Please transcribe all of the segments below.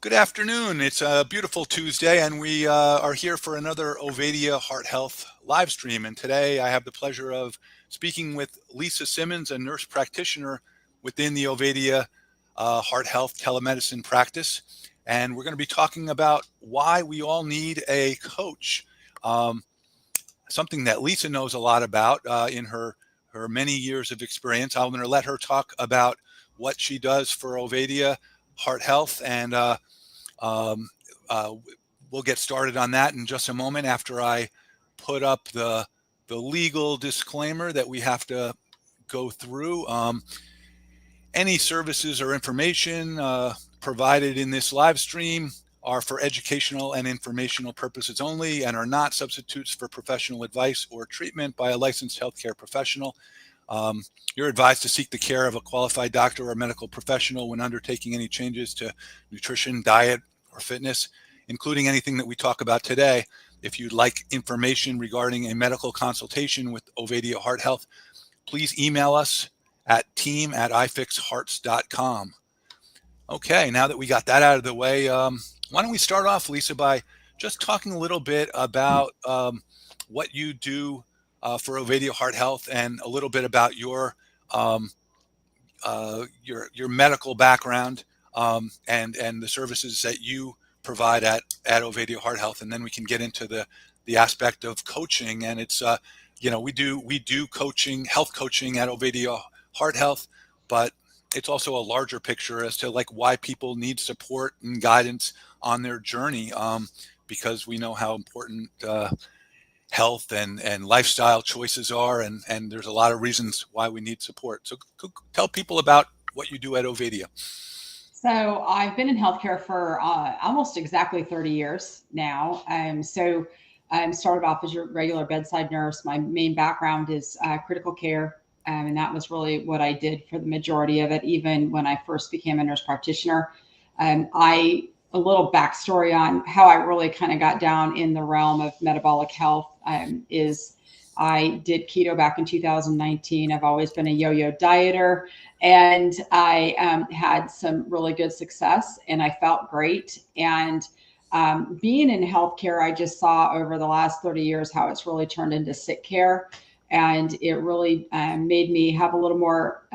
Good afternoon. It's a beautiful Tuesday, and we are here for another Ovadia Heart Health live stream. And today I have the pleasure of speaking with Lisa Simmons, a nurse practitioner within the Ovadia Heart Health Telemedicine practice. And we're going to be talking about why we all need a coach, something that Lisa knows a lot about in her many years of experience. I'm going to let her talk about what she does for Ovadia Heart Health, and um, uh, we'll get started on that in just a moment after I put up the legal disclaimer that we have to go through. Any services or information provided in this live stream are for educational and informational purposes only and are not substitutes for professional advice or treatment by a licensed healthcare professional. You're advised to seek the care of a qualified doctor or medical professional when undertaking any changes to nutrition, diet, or fitness, including anything that we talk about today. If you'd like information regarding a medical consultation with Ovadia Heart Health, please email us at team@ifixhearts.com. Okay, now that we got that out of the way, why don't we start off, Lisa, by just talking a little bit about what you do for Ovadia Heart Health and a little bit about your medical background and the services that you provide at Ovadia Heart Health, and then we can get into the aspect of coaching. And it's we do coaching, health coaching at Ovadia Heart Health, but it's also a larger picture as to like why people need support and guidance on their journey, because we know how important health and lifestyle choices are, and there's a lot of reasons why we need support. So tell people about what you do at Ovadia. So I've been in healthcare for almost exactly 30 years now. So I started off as your regular bedside nurse. My main background is critical care, and that was really what I did for the majority of it, even when I first became a nurse practitioner. A little backstory on how I really kind of got down in the realm of metabolic health is I did keto back in 2019. I've always been a yo-yo dieter, and I had some really good success, and I felt great. And being in healthcare, I just saw over the last 30 years how it's really turned into sick care. And it really made me have a little more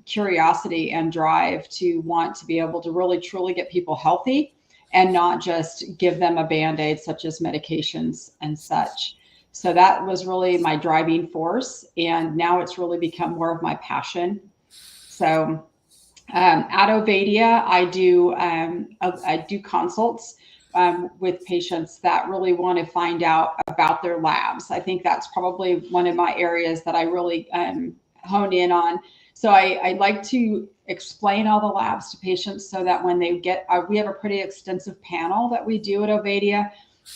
curiosity and drive to want to be able to really truly get people healthy and not just give them a Band-Aid such as medications and such. So that was really my driving force. And now it's really become more of my passion. So at Ovadia, I do consults with patients that really want to find out about their labs. I think that's probably one of my areas that I really hone in on. So I like to explain all the labs to patients so that when they get, we have a pretty extensive panel that we do at Ovadia,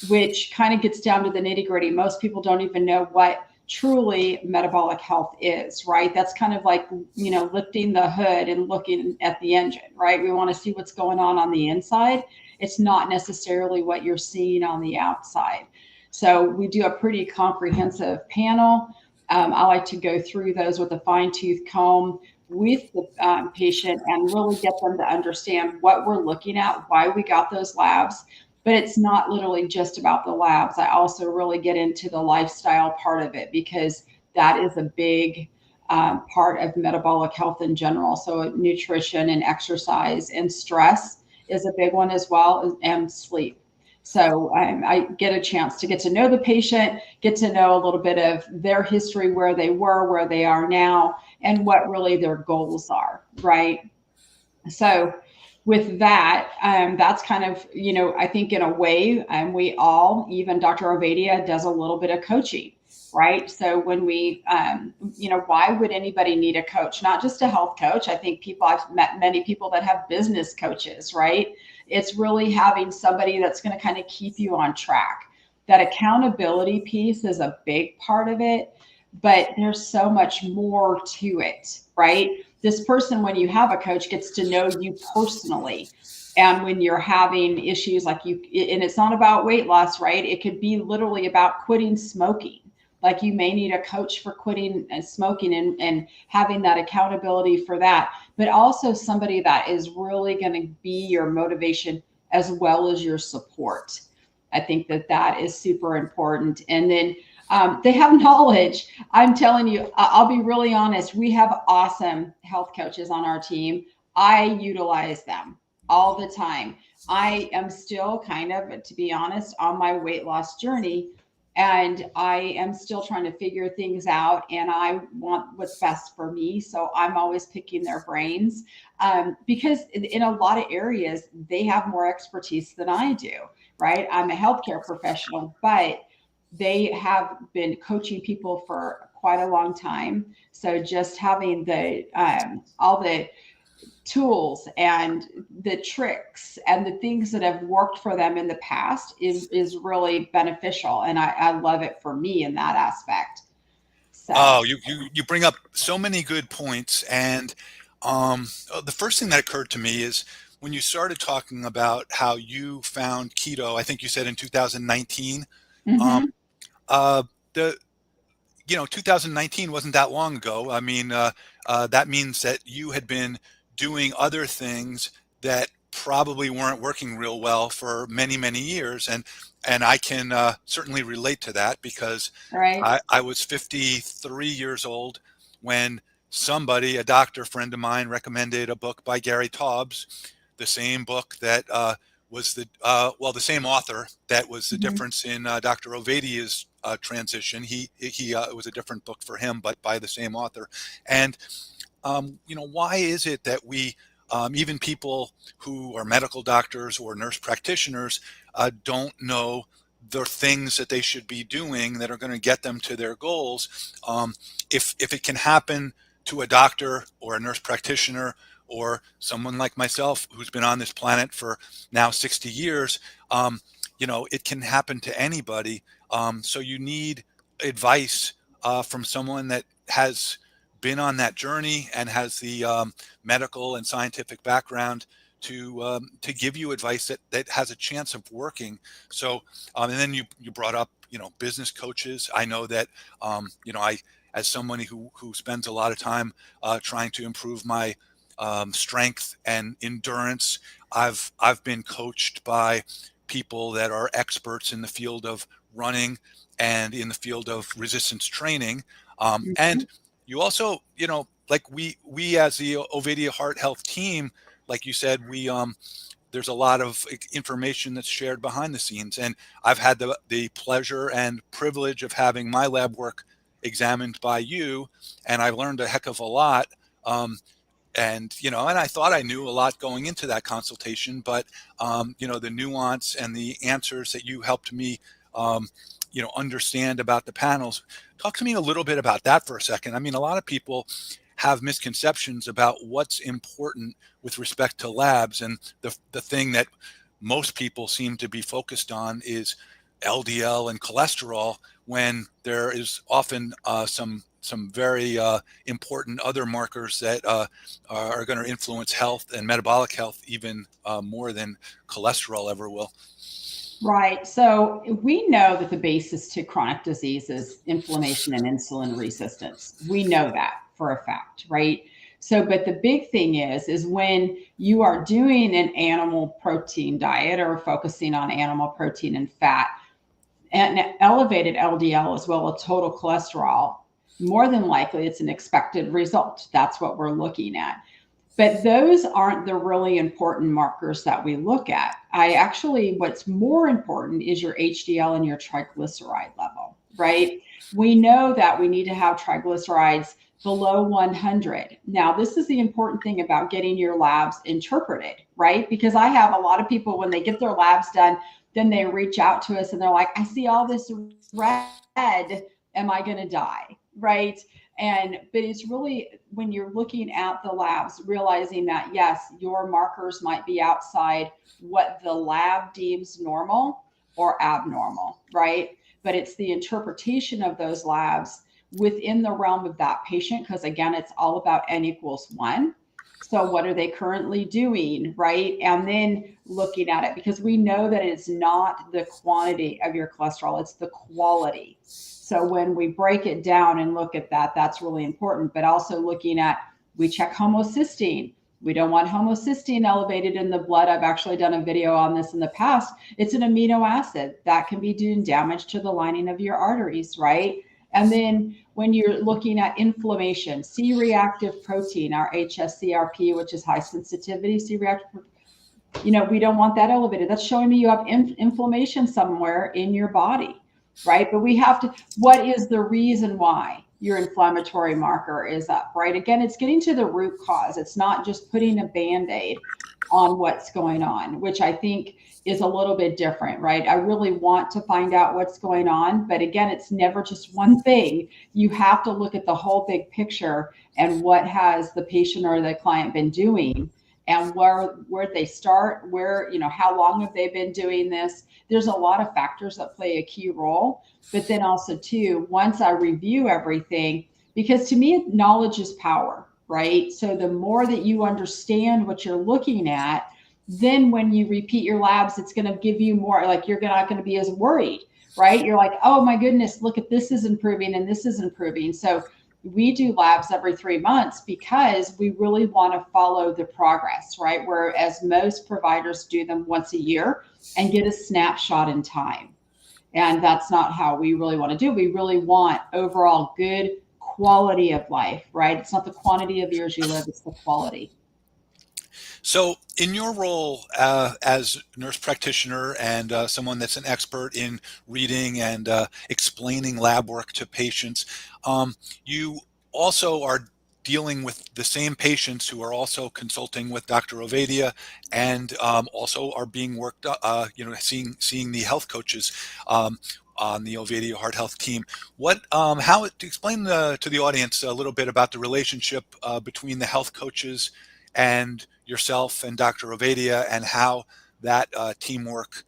which kind of gets down to the nitty gritty. Most people don't even know what truly metabolic health is, right? That's kind of like, lifting the hood and looking at the engine, right? We want to see what's going on the inside. It's not necessarily what you're seeing on the outside. So we do a pretty comprehensive panel. I like to go through those with a fine-tooth comb with the patient and really get them to understand what we're looking at, why we got those labs. But it's not literally just about the labs. I also really get into the lifestyle part of it, because that is a big part of metabolic health in general. So nutrition and exercise and stress is a big one as well, and sleep. So I get a chance to get to know the patient, get to know a little bit of their history, where they were, where they are now, and what really their goals are, right? So with that, that's kind of, I think in a way, we all, even Dr. Ovadia does a little bit of coaching, right? So when we, why would anybody need a coach? Not just a health coach. I think I've met many people that have business coaches, right? It's really having somebody that's going to kind of keep you on track. That accountability piece is a big part of it, but there's so much more to it, right? This person, when you have a coach, gets to know you personally. And when you're having issues and it's not about weight loss, right? It could be literally about quitting smoking. Like you may need a coach for quitting smoking and having that accountability for that, but also somebody that is really going to be your motivation as well as your support. I think that is super important. And then they have knowledge. I'm telling you, I'll be really honest. We have awesome health coaches on our team. I utilize them all the time. I am still kind of, to be honest, on my weight loss journey, and I am still trying to figure things out, and I want what's best for me. So I'm always picking their brains because in a lot of areas, they have more expertise than I do, right? I'm a healthcare professional, but they have been coaching people for quite a long time. So just having the all the tools and the tricks and the things that have worked for them in the past is really beneficial, and I love it for me in that aspect. So Oh, you bring up so many good points, and the first thing that occurred to me is when you started talking about how you found keto. I think you said in 2019. Um, mhm. uh, the 2019 wasn't that long ago. I mean, that means that you had been doing other things that probably weren't working real well for many, many years. And I can certainly relate to that because Right. I was 53 years old when somebody, a doctor friend of mine, recommended a book by Gary Taubes, the same book that was the same author that was the Mhm. difference in Dr. Ovadia's transition. He it was a different book for him, but by the same author. And why is it that we, even people who are medical doctors or nurse practitioners, don't know the things that they should be doing that are going to get them to their goals? If it can happen to a doctor or a nurse practitioner or someone like myself who's been on this planet for now 60 years, it can happen to anybody. So you need advice from someone that has been on that journey and has the medical and scientific background to give you advice that has a chance of working. So and then you brought up business coaches. I know that I, as somebody who spends a lot of time trying to improve my strength and endurance, I've been coached by people that are experts in the field of running and in the field of resistance training. And Mhm. you also, like we as the Ovadia Heart Health team, like you said, we there's a lot of information that's shared behind the scenes, and I've had the pleasure and privilege of having my lab work examined by you, and I learned a heck of a lot. And I thought I knew a lot going into that consultation, but the nuance and the answers that you helped me understand about the panels. Talk to me a little bit about that for a second. I mean, a lot of people have misconceptions about what's important with respect to labs, and the thing that most people seem to be focused on is LDL and cholesterol, when there is often some very important other markers that are going to influence health and metabolic health even more than cholesterol ever will. Right. So we know that the basis to chronic disease is inflammation and insulin resistance. We know that for a fact, right? So, but the big thing is when you are doing an animal protein diet or focusing on animal protein and fat and elevated LDL as well as total cholesterol, more than likely it's an expected result. That's what we're looking at. But those aren't the really important markers that we look at. What's more important is your HDL and your triglyceride level, right? We know that we need to have triglycerides below 100. Now, this is the important thing about getting your labs interpreted, right? Because I have a lot of people, when they get their labs done, then they reach out to us and they're like, I see all this red. Am I going to die? Right. But it's really when you're looking at the labs, realizing that yes, your markers might be outside what the lab deems normal or abnormal, right? But it's the interpretation of those labs within the realm of that patient, because again, it's all about N equals 1. So what are they currently doing, right? And then looking at it, because we know that it's not the quantity of your cholesterol, it's the quality. So when we break it down and look at that, that's really important. But also looking at, we check homocysteine. We don't want homocysteine elevated in the blood. I've actually done a video on this in the past. It's an amino acid that can be doing damage to the lining of your arteries, right? And then when you're looking at inflammation, C-reactive protein, our HSCRP, which is high sensitivity C-reactive, we don't want that elevated. That's showing me you have inflammation somewhere in your body, right? But we have to, what is the reason why your inflammatory marker is up, right? Again, it's getting to the root cause. It's not just putting a Band-Aid on what's going on, which I think is a little bit different, right? I really want to find out what's going on, but again, it's never just one thing. You have to look at the whole big picture and what has the patient or the client been doing, and where they start, where, how long have they been doing this? There's a lot of factors that play a key role, but then also too, once I review everything, because to me, knowledge is power, right? So the more that you understand what you're looking at, then when you repeat your labs, it's going to give you more, like you're not going to be as worried, right? You're like, oh my goodness, look at this is improving and this is improving. So we do labs every 3 months because we really want to follow the progress, right? Whereas most providers do them once a year and get a snapshot in time. And that's not how we really want to do. We really want overall good quality of life, right? It's not the quantity of years you live, it's the quality. So in your role as nurse practitioner and someone that's an expert in reading and explaining lab work to patients, you also are dealing with the same patients who are also consulting with Dr. Ovadia and also are being worked, seeing the health coaches on the Ovadia Heart Health team. Explain to the audience a little bit about the relationship between the health coaches and yourself and Dr. Ovadia, and how that teamwork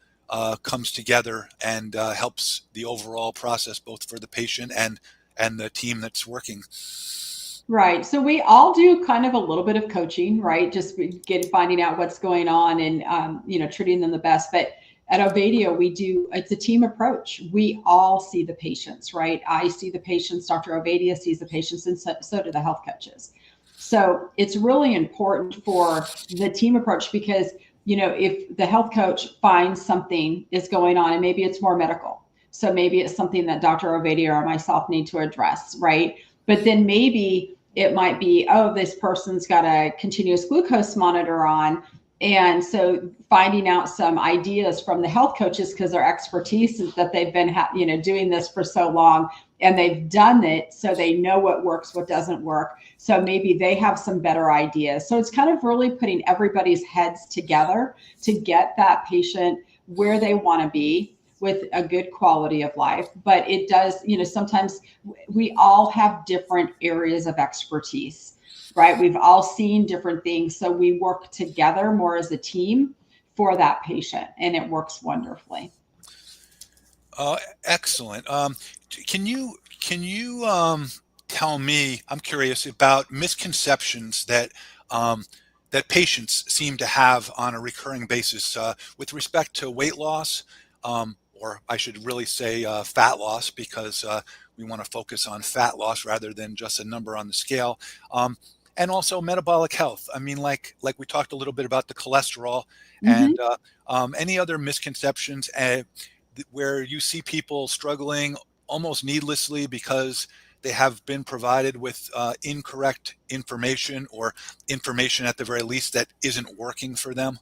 comes together and helps the overall process, both for the patient and the team that's working. Right. So we all do kind of a little bit of coaching, right? Just finding out what's going on and, treating them the best. But at Ovadia, it's a team approach. We all see the patients, right? I see the patients, Dr. Ovadia sees the patients, and so do the health coaches. So it's really important for the team approach because, if the health coach finds something is going on, and maybe it's more medical. So maybe it's something that Dr. Ovadia or myself need to address, right? But then maybe it might be, oh, this person's got a continuous glucose monitor on. And so finding out some ideas from the health coaches, because their expertise is that they've been doing this for so long and they've done it, so they know what works, what doesn't work. So maybe they have some better ideas. So it's kind of really putting everybody's heads together to get that patient where they want to be with a good quality of life. But it does, sometimes we all have different areas of expertise, right? We've all seen different things. So we work together more as a team for that patient, and it works wonderfully. Excellent. Can you tell me, I'm curious about misconceptions that that patients seem to have on a recurring basis with respect to weight loss, or I should really say fat loss, because we want to focus on fat loss rather than just a number on the scale. And also metabolic health. I mean, like we talked a little bit about the cholesterol, and any other misconceptions where you see people struggling almost needlessly because they have been provided with incorrect information, or information at the very least that isn't working for them?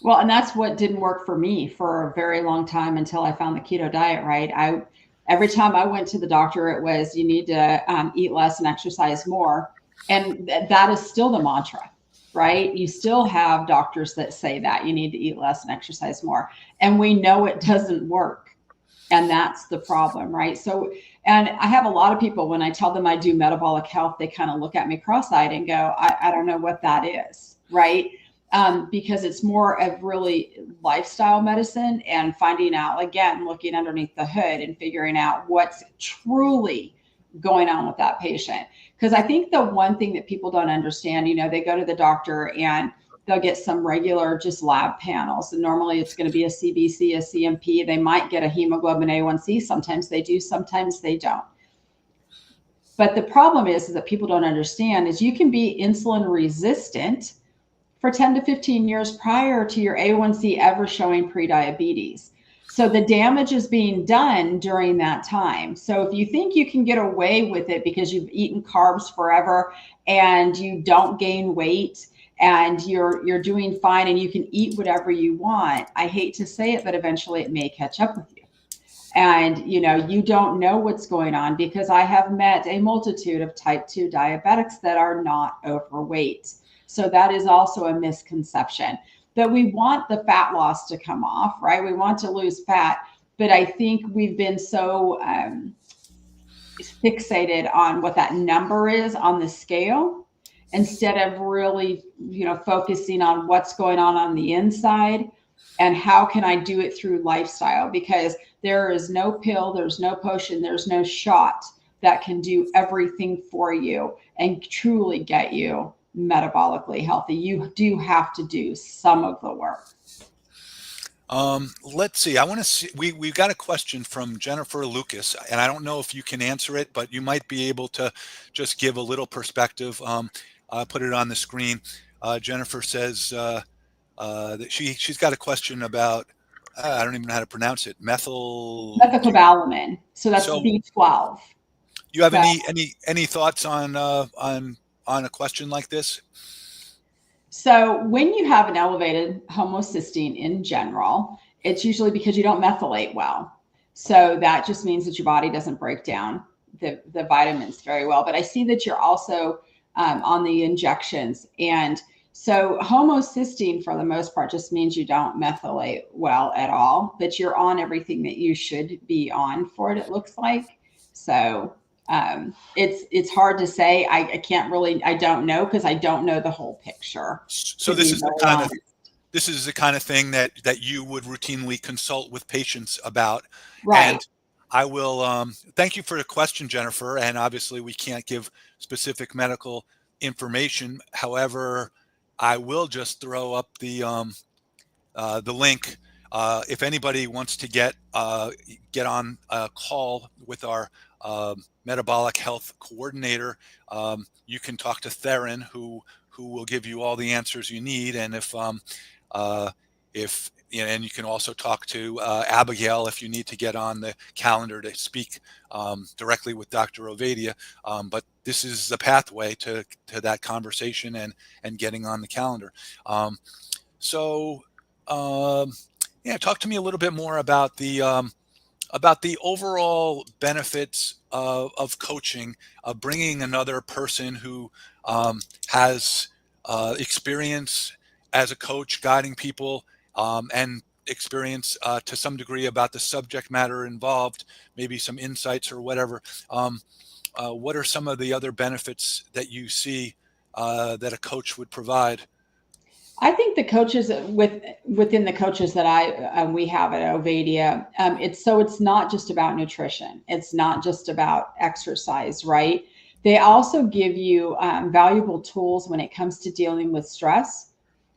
Well, and that's what didn't work for me for a very long time until I found the keto diet, right? Every time I went to the doctor, it was, you need to eat less and exercise more. And that is still the mantra, right? You still have doctors that say that you need to eat less and exercise more. And we know it doesn't work. And that's the problem, right? So, and I have a lot of people, when I tell them I do metabolic health, they kind of look at me cross-eyed and go, I don't know what that is, right? Because it's more of really lifestyle medicine and finding out, again, looking underneath the hood and figuring out what's truly going on with that patient. Because I think the one thing that people don't understand, they go to the doctor and they'll get some regular just lab panels. And normally it's going to be a CBC, a CMP. They might get a hemoglobin A1C. Sometimes they do, sometimes they don't. But the problem is that people don't understand is you can be insulin resistant for 10 to 15 years prior to your A1C ever showing prediabetes. So the damage is being done during that time. So if you think you can get away with it because you've eaten carbs forever and you don't gain weight and you're doing fine and you can eat whatever you want, I hate to say it, but eventually it may catch up with you. And you don't know what's going on, because I have met a multitude of type 2 diabetics that are not overweight. So that is also a misconception. That we want the fat loss to come off, right? We want to lose fat, but I think we've been so fixated on what that number is on the scale, instead of really, focusing on what's going on the inside and how can I do it through lifestyle, because there is no pill, there's no potion, there's no shot that can do everything for you and truly get you metabolically healthy. You do have to do some of the work. Let's see. I want to see. We've got a question from Jennifer Lucas, and I don't know if you can answer it, but you might be able to just give a little perspective. I'll put it on the screen. Jennifer says that she's got a question about I don't even know how to pronounce it. Methylcobalamin. So that's B12. You have any thoughts on a question like this? So when you have an elevated homocysteine in general, it's usually because you don't methylate well. So that just means that your body doesn't break down the vitamins very well. But I see that you're also on the injections. And so homocysteine, for the most part, just means you don't methylate well at all, but you're on everything that you should be on for it looks like. So it's hard to say. I don't know, because I don't know the whole picture. So this is the kind of thing that you would routinely consult with patients about. Right. And I will thank you for the question, Jennifer. And obviously we can't give specific medical information. However, I will just throw up the link. If anybody wants to get on a call with our metabolic health coordinator, you can talk to Theron, who will give you all the answers you need. And if and you can also talk to Abigail if you need to get on the calendar to speak directly with Dr. Ovadia. But this is the pathway to that conversation and getting on the calendar. Talk to me a little bit more about the overall benefits of coaching, of bringing another person who has experience as a coach, guiding people, and experience to some degree about the subject matter involved, maybe some insights or whatever. What are some of the other benefits that you see that a coach would provide? I think the coaches within the coaches that we have at Ovadia, it's not just about nutrition. It's not just about exercise, right? They also give you valuable tools when it comes to dealing with stress,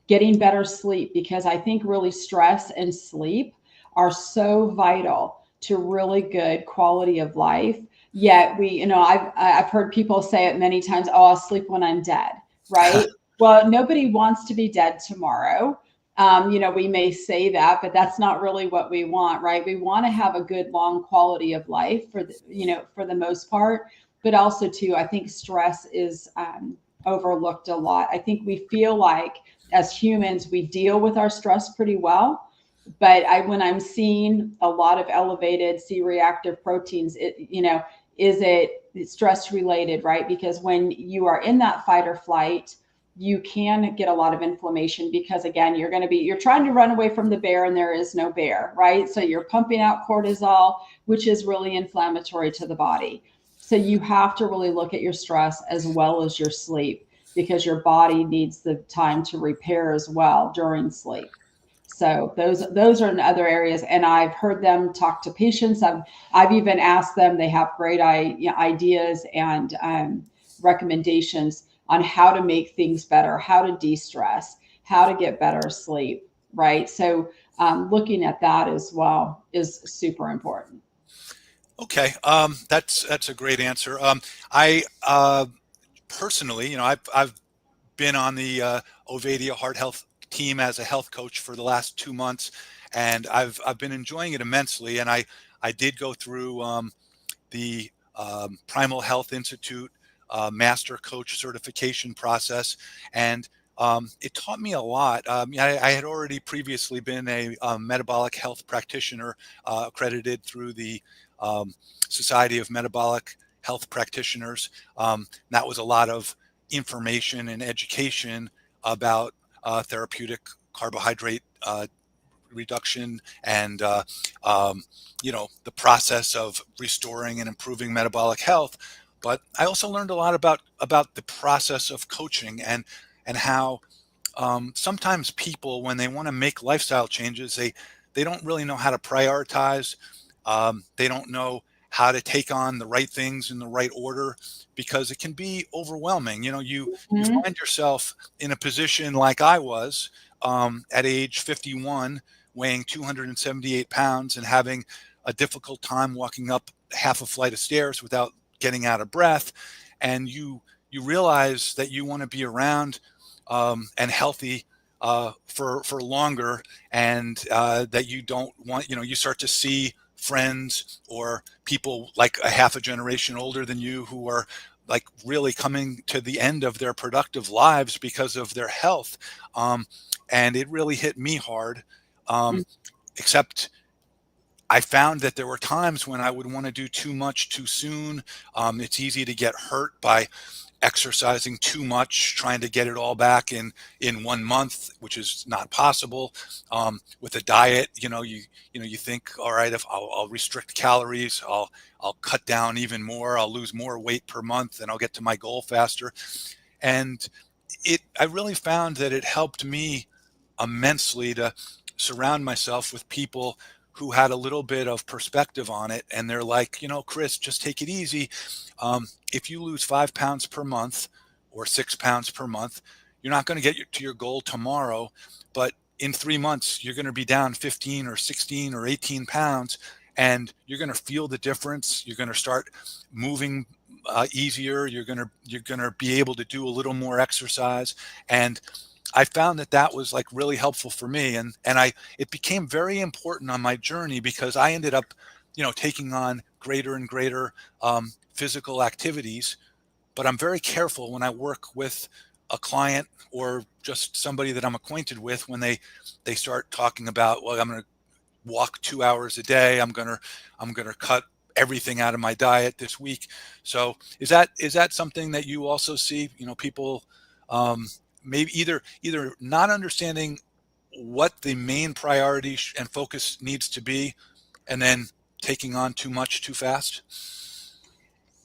getting better sleep, because I think really stress and sleep are so vital to really good quality of life. Yet I've heard people say it many times, oh, I'll sleep when I'm dead, right? Well, nobody wants to be dead tomorrow. We may say that, but that's not really what we want, right? We want to have a good, long quality of life for the most part, but also too, I think stress is overlooked a lot. I think we feel like as humans, we deal with our stress pretty well. But when I'm seeing a lot of elevated C-reactive proteins, is it stress related, right? Because when you are in that fight or flight, you can get a lot of inflammation, because again, you're trying to run away from the bear and there is no bear, right? So you're pumping out cortisol, which is really inflammatory to the body. So you have to really look at your stress as well as your sleep, because your body needs the time to repair as well during sleep. So those are in other areas, and I've heard them talk to patients. I've even asked them. They have great ideas and recommendations on how to make things better, how to de-stress, how to get better sleep, right? So looking at that as well is super important. Okay, that's a great answer. I personally, I've been on the Ovadia Heart Health team as a health coach for the last 2 months, and I've been enjoying it immensely. And I did go through the Primal Health Institute Master Coach certification process, and it taught me a lot. I had already previously been a metabolic health practitioner accredited through the Society of Metabolic Health Practitioners. That was a lot of information and education about therapeutic carbohydrate reduction and the process of restoring and improving metabolic health. But I also learned a lot about the process of coaching and how sometimes people, when they want to make lifestyle changes, they don't really know how to prioritize. They don't know how to take on the right things in the right order, because it can be overwhelming. You Mhm. find yourself in a position like I was at age 51, weighing 278 pounds and having a difficult time walking up half a flight of stairs without getting out of breath. And you realize that you want to be around and healthy for longer, and that you don't want, you start to see friends or people like a half a generation older than you who are like really coming to the end of their productive lives because of their health. Um, and it really hit me hard. Um, except I found that there were times when I would want to do too much too soon. It's easy to get hurt by exercising too much, trying to get it all back in 1 month, which is not possible. With a diet, you think, all right, if I'll restrict calories, I'll cut down even more, I'll lose more weight per month, and I'll get to my goal faster. And I really found that it helped me immensely to surround myself with people who had a little bit of perspective on it. And they're like, Chris, just take it easy. If you lose 5 pounds per month or 6 pounds per month, you're not going to get to your goal tomorrow, but in 3 months, you're going to be down 15 or 16 or 18 pounds, and you're going to feel the difference. You're going to start moving easier. You're going to be able to do a little more exercise. And I found that was like really helpful for me. And it became very important on my journey, because I ended up, taking on greater and greater physical activities. But I'm very careful when I work with a client or just somebody that I'm acquainted with, when they start talking about, well, I'm going to walk 2 hours a day. I'm gonna cut everything out of my diet this week. So is that something that you also see? People um, maybe either not understanding what the main priority and focus needs to be, and then taking on too much too fast.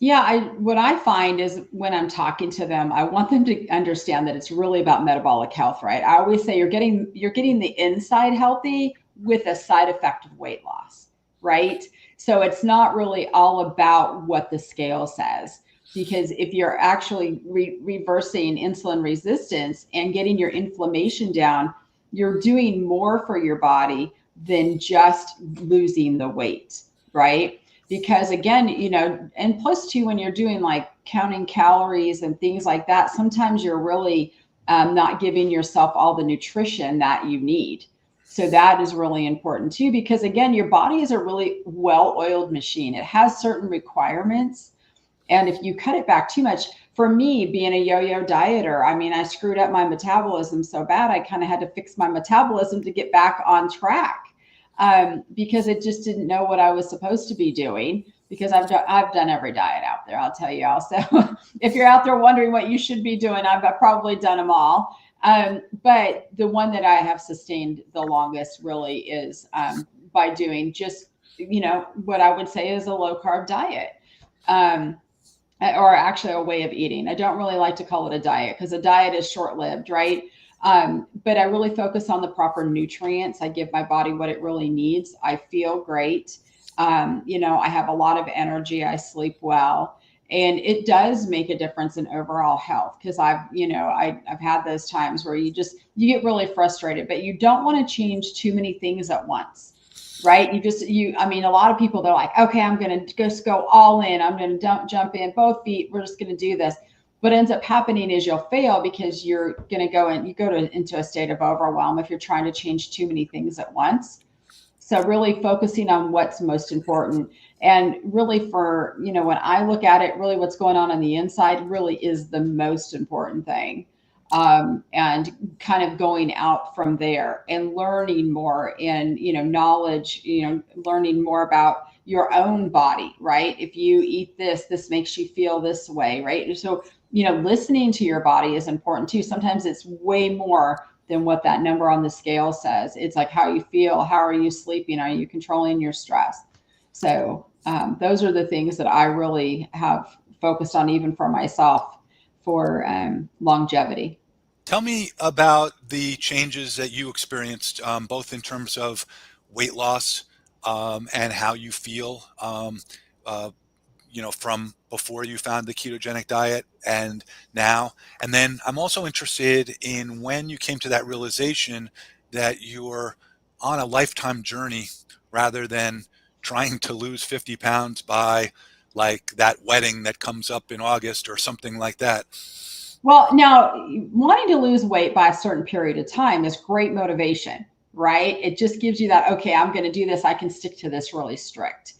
Yeah, what I find is when I'm talking to them, I want them to understand that it's really about metabolic health, right? I always say you're getting the inside healthy with a side effect of weight loss, right? So it's not really all about what the scale says, because if you're actually reversing insulin resistance and getting your inflammation down, you're doing more for your body than just losing the weight, right? Because again, and plus too, when you're doing like counting calories and things like that, sometimes you're really not giving yourself all the nutrition that you need. So that is really important too, because again, your body is a really well-oiled machine. It has certain requirements, and if you cut it back too much, for me being a yo-yo dieter, I mean, I screwed up my metabolism so bad, I kind of had to fix my metabolism to get back on track, because it just didn't know what I was supposed to be doing. Because I've done every diet out there, I'll tell you also. If you're out there wondering what you should be doing, I've probably done them all. But the one that I have sustained the longest really is by doing just, what I would say is a low carb diet. Or actually a way of eating. I don't really like to call it a diet, because a diet is short-lived, right? But I really focus on the proper nutrients. I give my body what it really needs. I feel great. I have a lot of energy. I sleep well. And it does make a difference in overall health, because I've had those times where you get really frustrated, but you don't want to change too many things at once. right? I mean, a lot of people, they're like, okay, I'm going to just go all in. I'm going to jump in both feet. We're just going to do this. What ends up happening is you'll fail because you're going to into a state of overwhelm if you're trying to change too many things at once. So really focusing on what's most important. And really when I look at it, really what's going on the inside really is the most important thing. And kind of going out from there and learning more and, knowledge, learning more about your own body, right? If you eat this makes you feel this way, right? So, listening to your body is important too. Sometimes it's way more than what that number on the scale says. It's like how you feel, how are you sleeping, are you controlling your stress? So those are the things that I really have focused on, even for myself, for longevity. Tell me about the changes that you experienced, both in terms of weight loss, and how you feel, uh, from before you found the ketogenic diet and now. And then I'm also interested in when you came to that realization that you're on a lifetime journey rather than trying to lose 50 pounds by like that wedding that comes up in August or something like that. Well, now wanting to lose weight by a certain period of time is great motivation, right? It just gives you that, okay, I'm going to do this. I can stick to this really strict.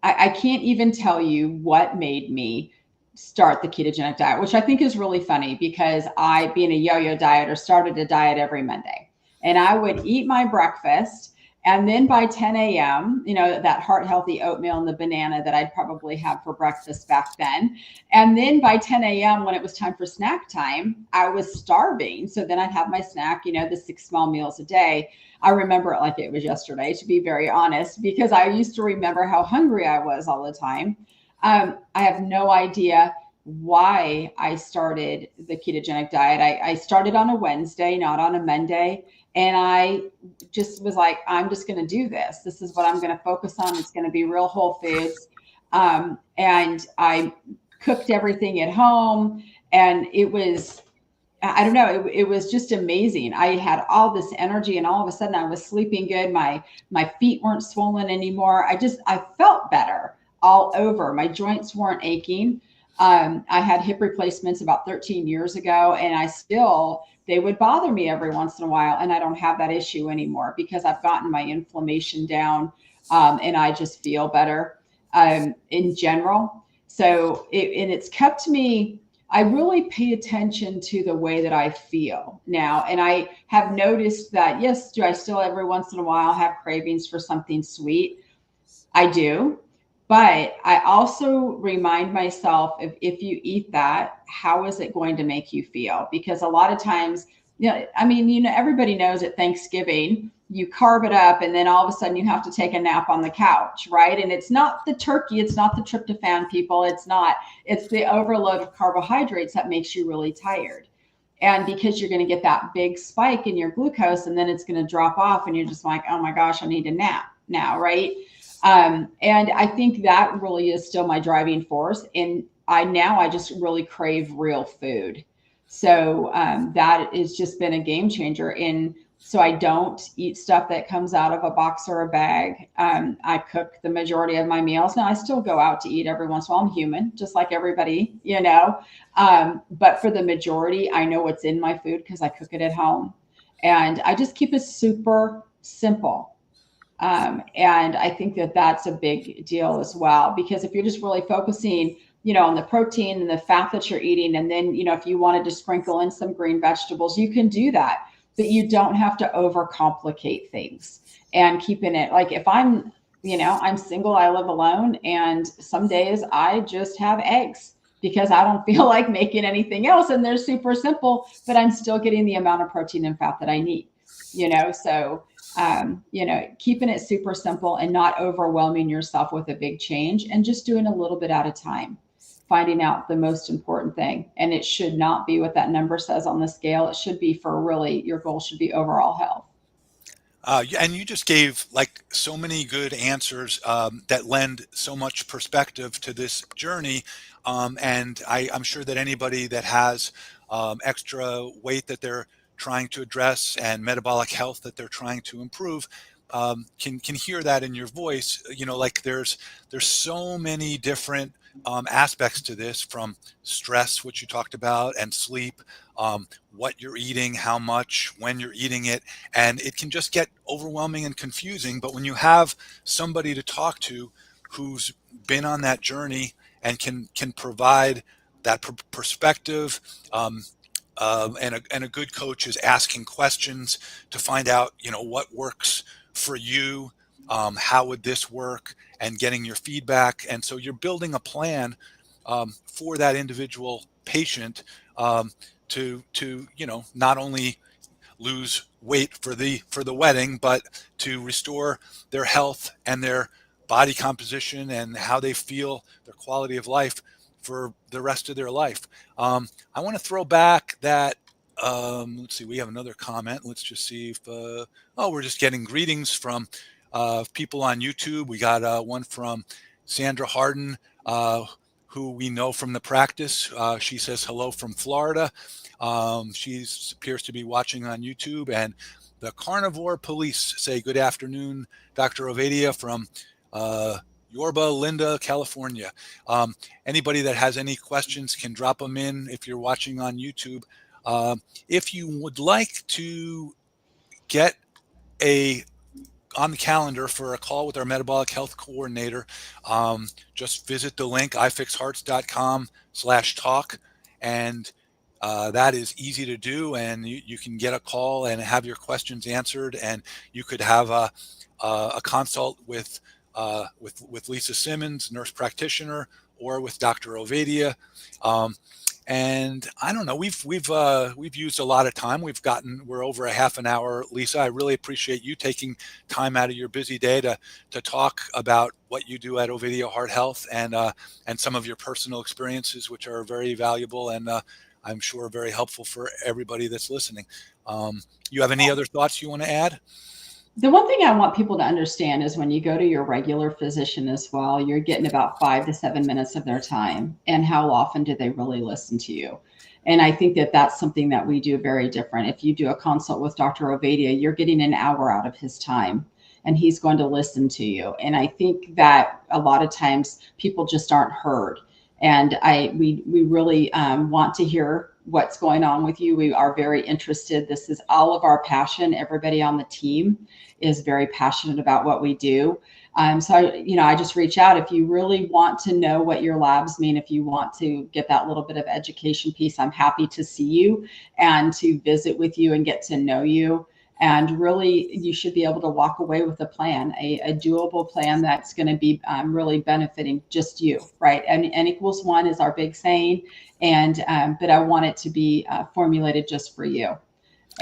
I can't even tell you what made me start the ketogenic diet, which I think is really funny because I, being a yo-yo dieter, started a diet every Monday and I would eat my breakfast. And then by 10 a.m., that heart healthy oatmeal and the banana that I'd probably have for breakfast back then. And then by 10 a.m., when it was time for snack time, I was starving. So then I'd have my snack, the 6 small meals a day. I remember it like it was yesterday, to be very honest, because I used to remember how hungry I was all the time. I have no idea why I started the ketogenic diet. I started on a Wednesday, not on a Monday. And I just was like, I'm just going to do this. This is what I'm going to focus on. It's going to be real whole foods. And I cooked everything at home. And it was, I don't know, it was just amazing. I had all this energy and all of a sudden I was sleeping good. My feet weren't swollen anymore. I felt better all over. My joints weren't aching. I had hip replacements about 13 years ago, and they would bother me every once in a while. And I don't have that issue anymore because I've gotten my inflammation down, and I just feel better in general. So it's kept me, I really pay attention to the way that I feel now. And I have noticed that, yes, do I still every once in a while have cravings for something sweet? I do. But I also remind myself, if you eat that, how is it going to make you feel? Because a lot of times, everybody knows at Thanksgiving, you carb it up and then all of a sudden you have to take a nap on the couch, right? And it's not the turkey, it's not the tryptophan, people, it's the overload of carbohydrates that makes you really tired. And because you're going to get that big spike in your glucose and then it's going to drop off and you're just like, oh my gosh, I need a nap now, right? And I think that really is still my driving force. And I just really crave real food. So that has just been a game changer. So I don't eat stuff that comes out of a box or a bag. I cook the majority of my meals. Now I still go out to eat every once in a while. I'm human, just like everybody, but for the majority, I know what's in my food because I cook it at home. And I just keep it super simple. And I think that that's a big deal as well, because if you're just really focusing, on the protein and the fat that you're eating, and then, if you wanted to sprinkle in some green vegetables, you can do that, but you don't have to overcomplicate things. And keeping it like, if I'm single, I live alone, and some days I just have eggs because I don't feel like making anything else, and they're super simple, but I'm still getting the amount of protein and fat that I need, so keeping it super simple and not overwhelming yourself with a big change, and just doing a little bit at a time, finding out the most important thing. And it should not be what that number says on the scale. It should be for really, your goal should be overall health. And you just gave like so many good answers that lend so much perspective to this journey. And I'm sure that anybody that has extra weight that they're trying to address and metabolic health that they're trying to improve, can hear that in your voice. Like there's so many different aspects to this, from stress, which you talked about, and sleep, what you're eating, how much, when you're eating it, and it can just get overwhelming and confusing. But when you have somebody to talk to who's been on that journey and can provide that perspective, and a good coach is asking questions to find out, what works for you, how would this work, and getting your feedback. And so you're building a plan for that individual patient, to not only lose weight for the wedding, but to restore their health and their body composition and how they feel, their quality of life for the rest of their life. I want to throw back that. Let's see, we have another comment. Let's just see if, we're just getting greetings from people on YouTube. We got one from Sandra Harden, who we know from the practice. She says hello from Florida. She appears to be watching on YouTube. And the Carnivore Police say good afternoon, Dr. Ovadia, from Yorba Linda, California. Anybody that has any questions can drop them in if you're watching on YouTube. If you would like to get on the calendar for a call with our metabolic health coordinator, just visit the link ifixhearts.com/talk, and that is easy to do, and you can get a call and have your questions answered, and you could have a consult with Lisa Simmons, nurse practitioner, or with Dr. Ovadia. And I don't know, we've used a lot of time. We're over a half an hour. Lisa, I really appreciate you taking time out of your busy day to talk about what you do at Ovadia Heart Health, and some of your personal experiences, which are very valuable and I'm sure very helpful for everybody that's listening. You have any other thoughts you want to add? The one thing I want people to understand is when you go to your regular physician as well, you're getting about 5 to 7 minutes of their time. And how often do they really listen to you? And I think that that's something that we do very different. If you do a consult with Dr. Ovadia, you're getting an hour out of his time, and he's going to listen to you. And I think that a lot of times people just aren't heard. And we really want to hear what's going on with you. We are very interested. This is all of our passion. Everybody on the team is very passionate about what we do. So I just reach out if you really want to know what your labs mean. If you want to get that little bit of education piece, I'm happy to see you and to visit with you and get to know you. And really, you should be able to walk away with a plan, a doable plan that's going to be really benefiting just you, right? And N equals 1 is our big saying, and but I want it to be formulated just for you.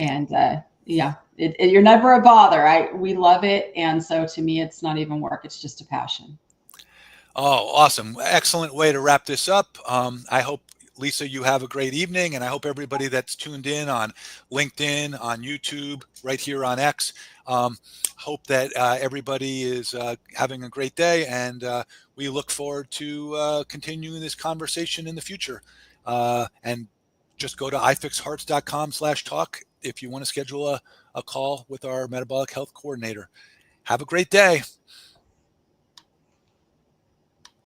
And you're never a bother. We love it, and so to me, it's not even work; it's just a passion. Oh, awesome! Excellent way to wrap this up. I hope, Lisa, you have a great evening, and I hope everybody that's tuned in on LinkedIn, on YouTube, right here on X, hope that everybody is having a great day, and we look forward to continuing this conversation in the future. And just go to ifixhearts.com/talk if you want to schedule a call with our metabolic health coordinator. Have a great day.